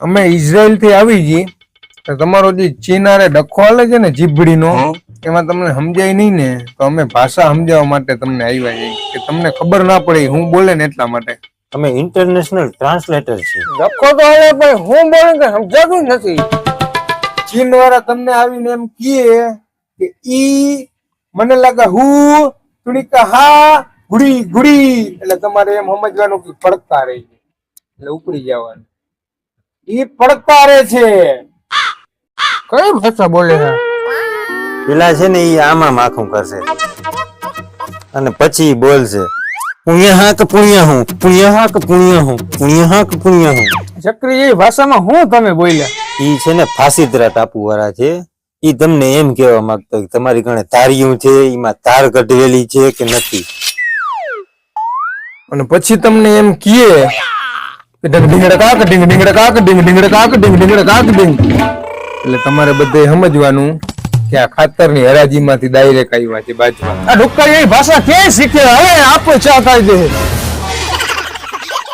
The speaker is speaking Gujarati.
અમે ઇઝરાયલ થી આવી ગઈ તો તમારો જે ચીનારે ડખો હાલે છે ને જીભડીનો એમાં તમને સમજાય નહીં ને તો અમે ભાષા સમજાવવા માટે તમને આવ્યા છીએ કે તમને ખબર ના પડે હું બોલે ને એટલા માટે. અમે ઇન્ટરનેશનલ ટ્રાન્સલેટર છીએ. ડખો તો હાલે પણ હું બોલે કે સમજાતું જ નથી. ચીન વાળા તમને આવીને એમ કહે કે ઈ મને લાગે હું તુણીકા હા ગુડી ગુડી એટલે તમારે એમ સમજવાનું કે પડતા રહી એટલે ઉપડી જવાનું. ઈ પડતા રહે છે. કઈ ભાષા બોલે છે? પેલા છે ને ઈ આમાં માખું કરશે અને પછી બોલશે પુણ્ય હા કે પુણ્ય હું, પુણ્ય હા કે પુણ્ય હું, પુણ્ય હા કે પુણ્ય હું. ચક્રી એ ભાષામાં હું તમે બોલ્યા? ઈ છે ને ફાસીદરા ટાપુ વાળા છે. ઈ તમને એમ કહેવા માંગતો કે તમારી ઘણે તારિયું છે, એમાં તાર કઢવેલી છે કે નથી. અને પછી તમને એમ કહે કે ઢીંગડા કાક ઢીંગ ઢીંગડા કાક ઢીંગ ઢીંગડા કાક ઢીંગ ઢીંગડા કાક ઢીંગ એટલે તમારે બધે સમજવાનું કે આ ખાતરની હરાજીમાંથી ડાયરેક્ટ આવ્યા છે બાજવા. આ ડુક્કર એ ભાષા ક્યાંય શીખે? હવે આપો ચા કાઢી દે.